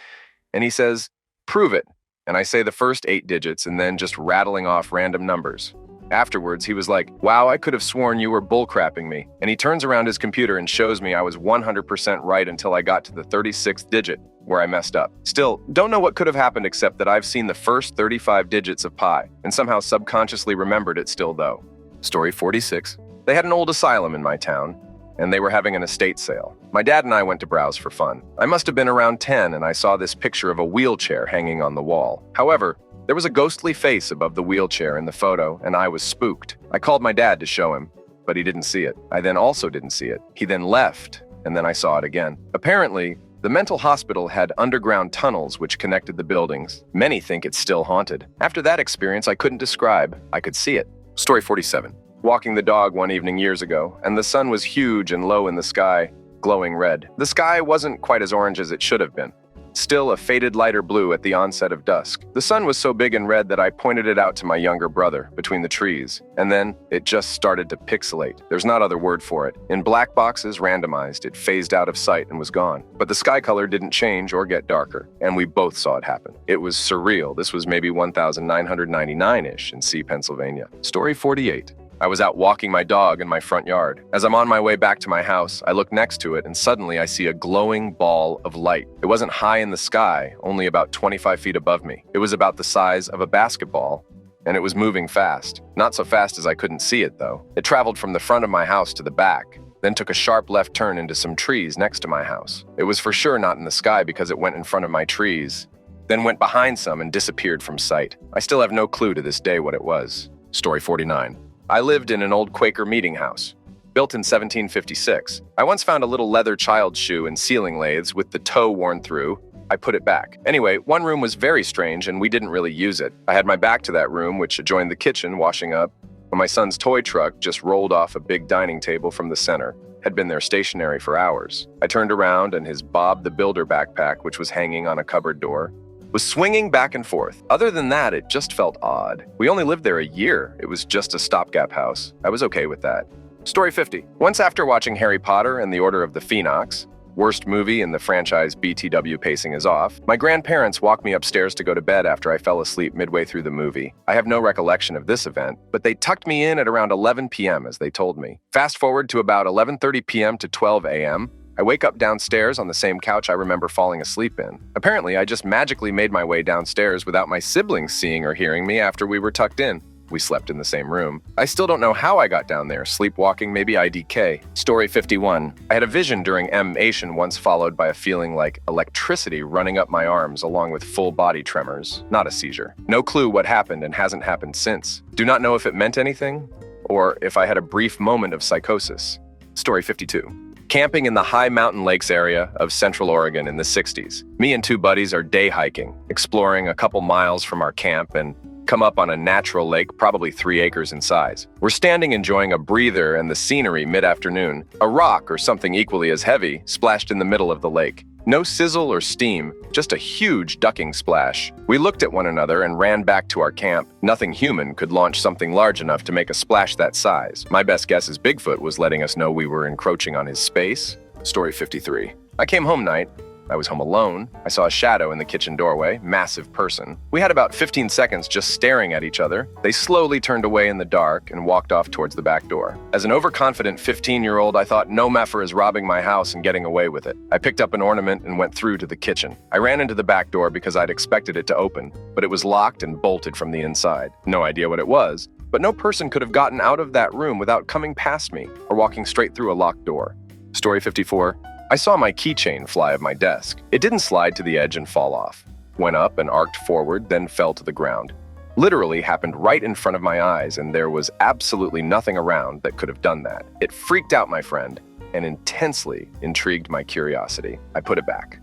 And he says, prove it. And I say the first 8 digits and then just rattling off random numbers. Afterwards, he was like, wow, I could have sworn you were bullcrapping me. And he turns around his computer and shows me I was 100% right until I got to the 36th digit, where I messed up. Still, don't know what could have happened except that I've seen the first 35 digits of pi, and somehow subconsciously remembered it still though. Story 46. They had an old asylum in my town, and they were having an estate sale. My dad and I went to browse for fun. I must have been around 10, and I saw this picture of a wheelchair hanging on the wall. However, there was a ghostly face above the wheelchair in the photo, and I was spooked. I called my dad to show him, but he didn't see it. I then also didn't see it. He then left, and then I saw it again. Apparently, the mental hospital had underground tunnels which connected the buildings. Many think it's still haunted. After that experience I couldn't describe, I could see it. Story 47. Walking the dog one evening years ago, and the sun was huge and low in the sky, glowing red. The sky wasn't quite as orange as it should have been. still a faded lighter blue at the onset of dusk. The sun was so big and red that I pointed it out to my younger brother between the trees, and then it just started to pixelate. There's not other word for it. In black boxes, randomized, it phased out of sight and was gone. But the sky color didn't change or get darker, and we both saw it happen. It was surreal. This was maybe 1999-ish in C, Pennsylvania. Story 48. I was out walking my dog in my front yard. As I'm on my way back to my house, I look next to it and suddenly I see a glowing ball of light. It wasn't high in the sky, only about 25 feet above me. It was about the size of a basketball, and it was moving fast. Not so fast as I couldn't see it, though. It traveled from the front of my house to the back, then took a sharp left turn into some trees next to my house. It was for sure not in the sky because it went in front of my trees, then went behind some and disappeared from sight. I still have no clue to this day what it was. Story 49. I lived in an old Quaker meeting house, built in 1756. I once found a little leather child's shoe in ceiling lathes with the toe worn through. I put it back. Anyway, one room was very strange and we didn't really use it. I had my back to that room, which adjoined the kitchen, washing up, when my son's toy truck just rolled off a big dining table from the center. Had been there stationary for hours. I turned around and his Bob the Builder backpack, which was hanging on a cupboard door, was swinging back and forth. Other than that, it just felt odd. We only lived there a year. It was just a stopgap house. I was okay with that. Story 50. Once after watching Harry Potter and the Order of the Phoenix, worst movie in the franchise BTW pacing is off, my grandparents walked me upstairs to go to bed after I fell asleep midway through the movie. I have no recollection of this event, but they tucked me in at around 11 p.m. as they told me. Fast forward to about 11:30 p.m. to 12 a.m., I wake up downstairs on the same couch I remember falling asleep in. Apparently, I just magically made my way downstairs without my siblings seeing or hearing me after we were tucked in. We slept in the same room. I still don't know how I got down there, sleepwalking, maybe IDK. Story 51. I had a vision during M-ation once followed by a feeling like electricity running up my arms along with full body tremors. Not a seizure. No clue what happened and hasn't happened since. Do not know if it meant anything or if I had a brief moment of psychosis. Story 52. Camping in the high mountain lakes area of Central Oregon in the 60s. Me and two buddies are day hiking, exploring a couple miles from our camp and come up on a natural lake, probably 3 acres in size. We're standing enjoying a breather and the scenery mid-afternoon. A rock or something equally as heavy splashed in the middle of the lake. No sizzle or steam, just a huge ducking splash. We looked at one another and ran back to our camp. Nothing human could launch something large enough to make a splash that size. My best guess is Bigfoot was letting us know we were encroaching on his space. Story 53. I came home night. I was home alone. I saw a shadow in the kitchen doorway, massive person. We had about 15 seconds just staring at each other. They slowly turned away in the dark and walked off towards the back door. As an overconfident 15-year-old, I thought no meffer is robbing my house and getting away with it. I picked up an ornament and went through to the kitchen. I ran into the back door because I'd expected it to open, but it was locked and bolted from the inside. No idea what it was, but no person could have gotten out of that room without coming past me or walking straight through a locked door. Story 54. I saw my keychain fly off my desk. It didn't slide to the edge and fall off. Went up and arced forward, then fell to the ground. Literally happened right in front of my eyes, and there was absolutely nothing around that could have done that. It freaked out my friend and intensely intrigued my curiosity. I put it back.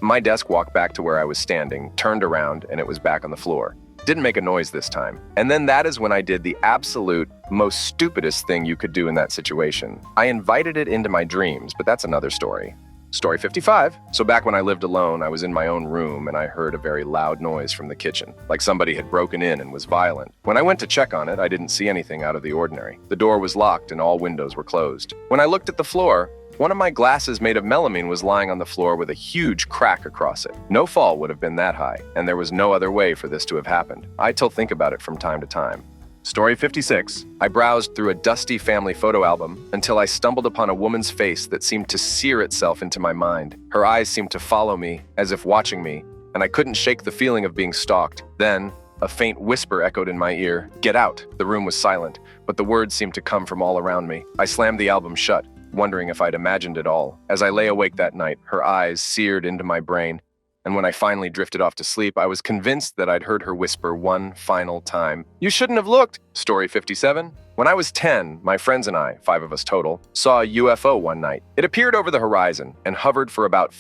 My desk walked back to where I was standing, turned around, and it was back on the floor. Didn't make a noise this time. And then that is when I did the absolute most stupidest thing you could do in that situation. I invited it into my dreams, but that's another story. Story 55. So back when I lived alone, I was in my own room and I heard a very loud noise from the kitchen, like somebody had broken in and was violent. When I went to check on it, I didn't see anything out of the ordinary. The door was locked and all windows were closed. When I looked at the floor, one of my glasses made of melamine was lying on the floor with a huge crack across it. No fall would have been that high, and there was no other way for this to have happened. I still think about it from time to time. Story 56. I browsed through a dusty family photo album until I stumbled upon a woman's face that seemed to sear itself into my mind. Her eyes seemed to follow me, as if watching me, and I couldn't shake the feeling of being stalked. Then, a faint whisper echoed in my ear. "Get out!" The room was silent, but the words seemed to come from all around me. I slammed the album shut, wondering if I'd imagined it all. As I lay awake that night, her eyes seared into my brain, and when I finally drifted off to sleep, I was convinced that I'd heard her whisper one final time, "You shouldn't have looked!" Story 57. When I was 10, my friends and I, 5 of us total, saw a UFO one night. It appeared over the horizon and hovered for about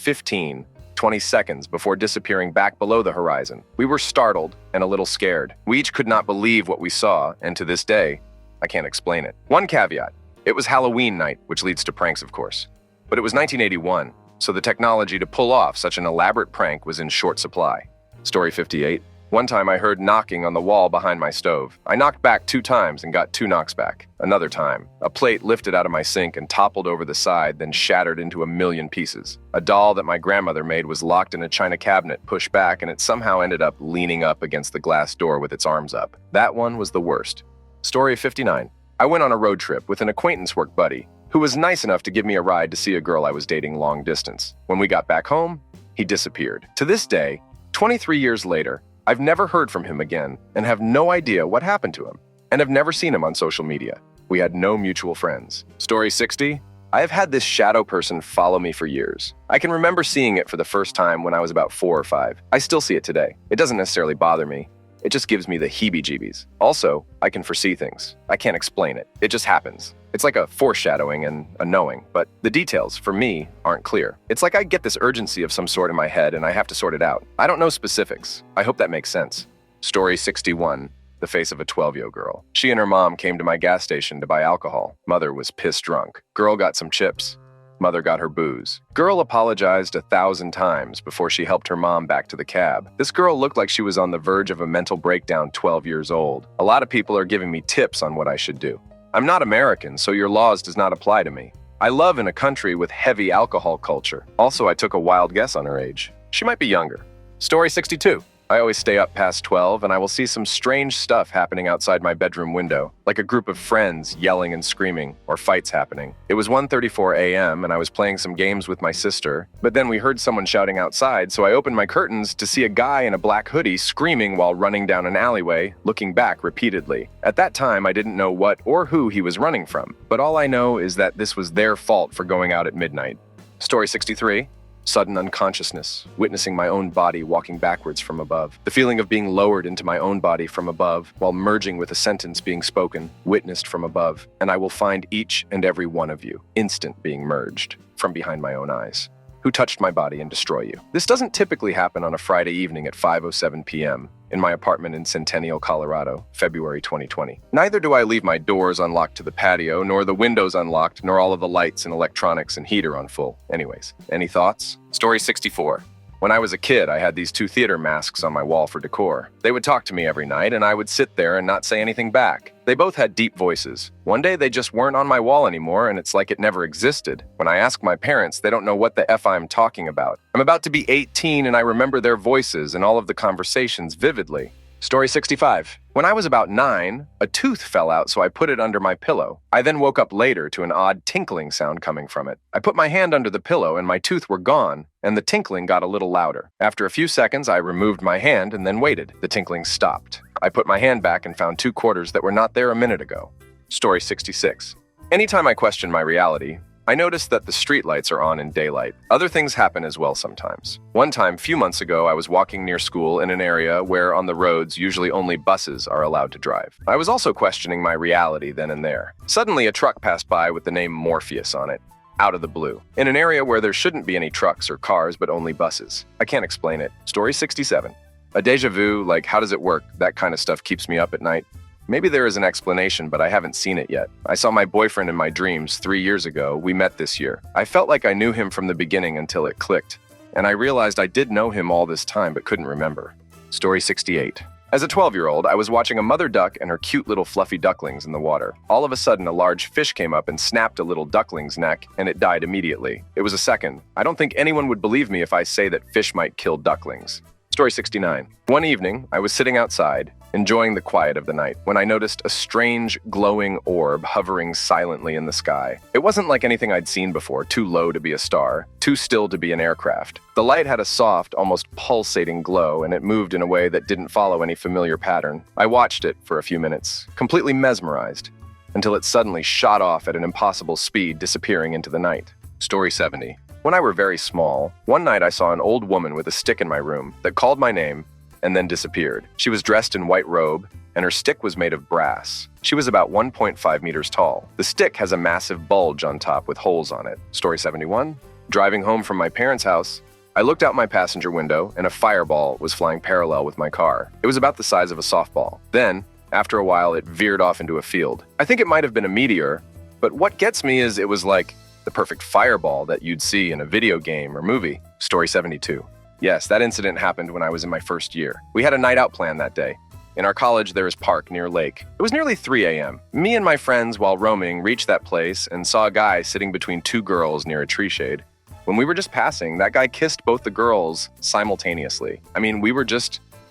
20 seconds before disappearing back below the horizon. We were startled and a little scared. We each could not believe what we saw, and to this day, I can't explain it. One caveat. It was Halloween night, which leads to pranks, of course. But it was 1981. so the technology to pull off such an elaborate prank was in short supply. Story 58. One time I heard knocking on the wall behind my stove. I knocked back 2 times and got 2 knocks back. Another time, a plate lifted out of my sink and toppled over the side, then shattered into a million pieces. A doll that my grandmother made was locked in a china cabinet, pushed back, and it somehow ended up leaning up against the glass door with its arms up. That one was the worst. Story 59. I went on a road trip with an acquaintance work buddy who was nice enough to give me a ride to see a girl I was dating long distance. When we got back home, he disappeared. To this day, 23 years later, I've never heard from him again and have no idea what happened to him, and have never seen him on social media. We had no mutual friends. Story 60. I have had this shadow person follow me for years. I can remember seeing it for the first time when I was about 4 or 5. I still see it today. It doesn't necessarily bother me. It just gives me the heebie-jeebies. Also, I can foresee things. I can't explain it. It just happens. It's like a foreshadowing and a knowing, but the details, for me, aren't clear. It's like I get this urgency of some sort in my head and I have to sort it out. I don't know specifics. I hope that makes sense. Story 61. The face of a 12-year-old girl. She and her mom came to my gas station to buy alcohol. Mother was pissed drunk. Girl got some chips. Mother got her booze. Girl apologized 1,000 times before she helped her mom back to the cab. This girl looked like she was on the verge of a mental breakdown, 12 years old. A lot of people are giving me tips on what I should do. I'm not American, so your laws does not apply to me. I live in a country with heavy alcohol culture. Also, I took a wild guess on her age. She might be younger. Story 62. I always stay up past 12, and I will see some strange stuff happening outside my bedroom window, like a group of friends yelling and screaming, or fights happening. It was 1:34 a.m., and I was playing some games with my sister, but then we heard someone shouting outside, so I opened my curtains to see a guy in a black hoodie screaming while running down an alleyway, looking back repeatedly. At that time, I didn't know what or who he was running from, but all I know is that this was their fault for going out at midnight. Story 63. Sudden unconsciousness, witnessing my own body walking backwards from above. The feeling of being lowered into my own body from above, while merging with a sentence being spoken, witnessed from above. And I will find each and every one of you, instant being merged, from behind my own eyes. Who touched my body and destroy you. This doesn't typically happen on a Friday evening at 5:07 p.m. in my apartment in Centennial, Colorado, February 2020. Neither do I leave my doors unlocked to the patio, nor the windows unlocked, nor all of the lights and electronics and heater on full. Anyways, any thoughts? Story 64. When I was a kid, I had these 2 theater masks on my wall for decor. They would talk to me every night, and I would sit there and not say anything back. They both had deep voices. One day, they just weren't on my wall anymore, and it's like it never existed. When I ask my parents, they don't know what the F I'm talking about. I'm about to be 18, and I remember their voices and all of the conversations vividly. Story 65. When I was about 9, a tooth fell out, so I put it under my pillow. I then woke up later to an odd tinkling sound coming from it. I put my hand under the pillow and my tooth were gone, and the tinkling got a little louder. After a few seconds, I removed my hand and then waited. The tinkling stopped. I put my hand back and found 2 quarters that were not there a minute ago. Story 66. Anytime I question my reality, I noticed that the streetlights are on in daylight. Other things happen as well sometimes. One time, few months ago, I was walking near school in an area where on the roads usually only buses are allowed to drive. I was also questioning my reality then and there. Suddenly, a truck passed by with the name Morpheus on it, out of the blue, in an area where there shouldn't be any trucks or cars but only buses. I can't explain it. Story 67. A deja vu, like how does it work, that kind of stuff keeps me up at night. Maybe there is an explanation, but I haven't seen it yet. I saw my boyfriend in my dreams 3 years ago. We met this year. I felt like I knew him from the beginning until it clicked, and I realized I did know him all this time but couldn't remember. Story 68. As a 12-year-old, I was watching a mother duck and her cute little fluffy ducklings in the water. All of a sudden, a large fish came up and snapped a little duckling's neck, and it died immediately. It was a second. I don't think anyone would believe me if I say that fish might kill ducklings. Story 69. One evening, I was sitting outside, enjoying the quiet of the night, when I noticed a strange, glowing orb hovering silently in the sky. It wasn't like anything I'd seen before, too low to be a star, too still to be an aircraft. The light had a soft, almost pulsating glow, and it moved in a way that didn't follow any familiar pattern. I watched it for a few minutes, completely mesmerized, until it suddenly shot off at an impossible speed, disappearing into the night. Story 70. When I were very small, one night I saw an old woman with a stick in my room that called my name and then disappeared. She was dressed in white robe, and her stick was made of brass. She was about 1.5 meters tall. The stick has a massive bulge on top with holes on it. Story 71. Driving home from my parents' house, I looked out my passenger window, and a fireball was flying parallel with my car. It was about the size of a softball. Then, after a while, it veered off into a field. I think it might have been a meteor, but what gets me is it was like The perfect fireball that you'd see in a video game or movie. Story 72. Yes, that incident happened when I was in my first year. We had a night out plan that day. In our college, there is park near lake. It was nearly 3 a.m. Me and my friends, while roaming, reached that place and saw a guy sitting between two girls near a tree shade. When we were just passing, that guy kissed both the girls simultaneously.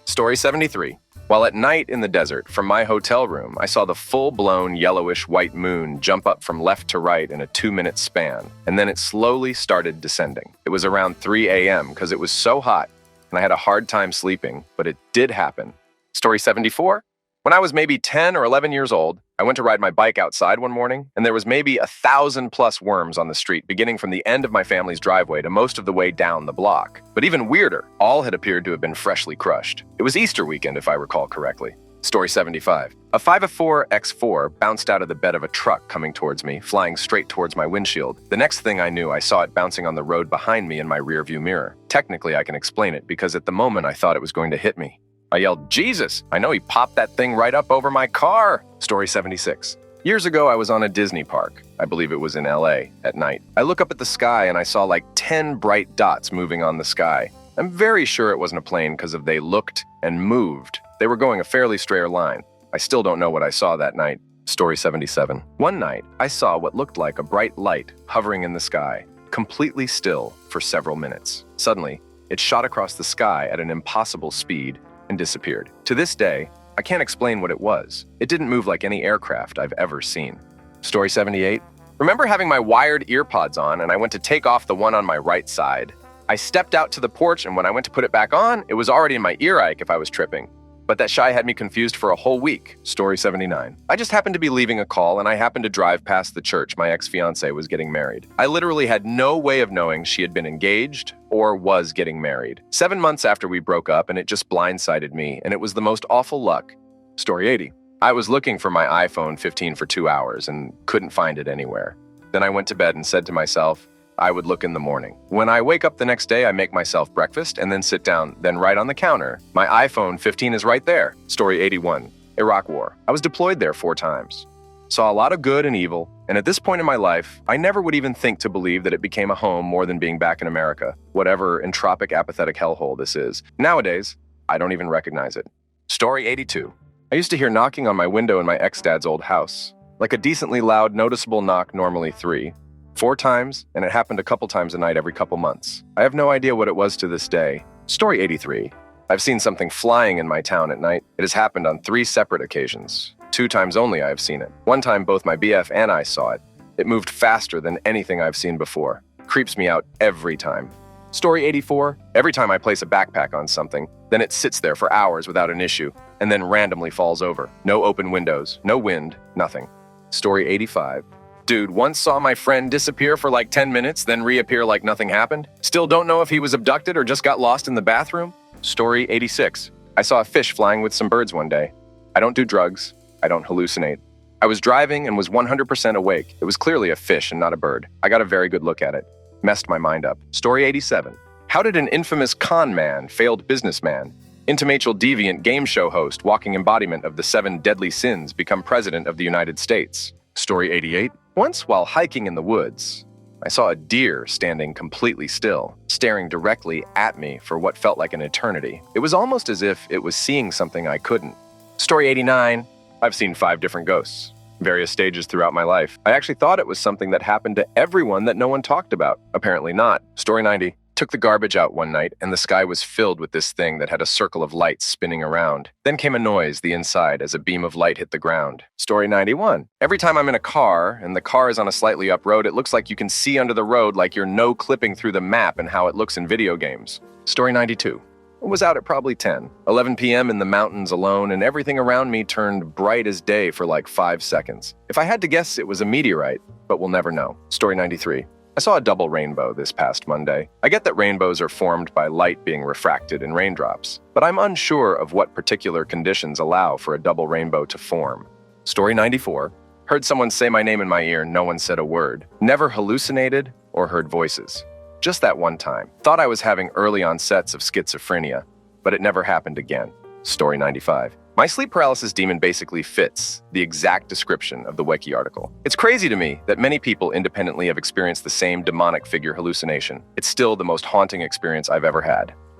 Story 73. While at night in the desert, from my hotel room, I saw the full-blown yellowish white moon jump up from left to right in a 2-minute span, and then it slowly started descending. It was around 3 a.m. because it was so hot, and I had a hard time sleeping, but it did happen. Story 74. When I was maybe 10 or 11 years old, I went to ride my bike outside one morning, and there was maybe 1,000+ worms on the street, beginning from the end of my family's driveway to most of the way down the block. But even weirder, all had appeared to have been freshly crushed. It was Easter weekend, if I recall correctly. Story 75. A 504 X4 bounced out of the bed of a truck coming towards me, flying straight towards my windshield. The next thing I knew, I saw it bouncing on the road behind me in my rearview mirror. Technically, I can explain it because at the moment I thought it was going to hit me. I yelled, "Jesus! I know he popped that thing right up over my car!" Story 76. Years ago, I was on a Disney park. I believe it was in LA, at night. I look up at the sky and I saw like 10 bright dots moving on the sky. I'm very sure it wasn't a plane because they looked and moved. They were going a fairly straight line. I still don't know what I saw that night. Story 77. One night, I saw what looked like a bright light hovering in the sky, completely still for several minutes. Suddenly, it shot across the sky at an impossible speed and disappeared. To this day, I can't explain what it was. It didn't move like any aircraft I've ever seen. Story 78. Remember having my wired earpods on and I went to take off the one on my right side. I stepped out to the porch and when I went to put it back on, it was already in my ear ike if I was tripping. But that shy had me confused for a whole week. Story 79. I just happened to be leaving a call and I happened to drive past the church my ex-fiancée was getting married. I literally had no way of knowing she had been engaged or was getting married. 7 months after we broke up and it just blindsided me and it was the most awful luck. Story 80. I was looking for my iPhone 15 for 2 hours and couldn't find it anywhere. Then I went to bed and said to myself, I would look in the morning. When I wake up the next day, I make myself breakfast and then sit down. Then right on the counter, my iPhone 15 is right there. Story 81. Iraq War. I was deployed there 4 times. Saw a lot of good and evil, and at this point in my life, I never would even think to believe that it became a home more than being back in America, whatever entropic, apathetic hellhole this is. Nowadays, I don't even recognize it. Story 82. I used to hear knocking on my window in my ex-dad's old house. Like a decently loud, noticeable knock, normally 3. 4 times, and it happened a couple times a night every couple months. I have no idea what it was to this day. Story 83. I've seen something flying in my town at night. It has happened on 3 separate occasions. 2 times only I have seen it. One time both my BF and I saw it. It moved faster than anything I've seen before. Creeps me out every time. Story 84. Every time I place a backpack on something, then it sits there for hours without an issue, and then randomly falls over. No open windows, no wind, nothing. Story 85. Dude, once saw my friend disappear for like 10 minutes, then reappear like nothing happened. Still don't know if he was abducted or just got lost in the bathroom. Story 86. I saw a fish flying with some birds one day. I don't do drugs. I don't hallucinate. I was driving and was 100% awake. It was clearly a fish and not a bird. I got a very good look at it. Messed my mind up. Story 87. How did an infamous con man, failed businessman, intimational deviant game show host, walking embodiment of the 7 deadly sins become president of the United States? Story 88. Once while hiking in the woods, I saw a deer standing completely still, staring directly at me for what felt like an eternity. It was almost as if it was seeing something I couldn't. Story 89. I've seen 5 different ghosts, various stages throughout my life. I actually thought it was something that happened to everyone that no one talked about. Apparently not. Story 90. Took the garbage out one night and the sky was filled with this thing that had a circle of lights spinning around. Then came a noise the inside as a beam of light hit the ground. Story 91. Every time I'm in a car and the car is on a slightly up road, it looks like you can see under the road like you're no-clipping through the map and how it looks in video games. Story 92. I was out at probably 10. 11 p.m. in the mountains alone and everything around me turned bright as day for like 5 seconds. If I had to guess, it was a meteorite, but we'll never know. Story 93. I saw a double rainbow this past Monday. I get that rainbows are formed by light being refracted in raindrops, but I'm unsure of what particular conditions allow for a double rainbow to form. Story 94. Heard someone say my name in my ear, no one said a word. Never hallucinated or heard voices. Just that one time. Thought I was having early onsets of schizophrenia, but it never happened again. Story 95. My sleep paralysis demon basically fits the exact description of the Wiki article. It's crazy to me that many people independently have experienced the same demonic figure hallucination. It's still the most haunting experience I've ever had.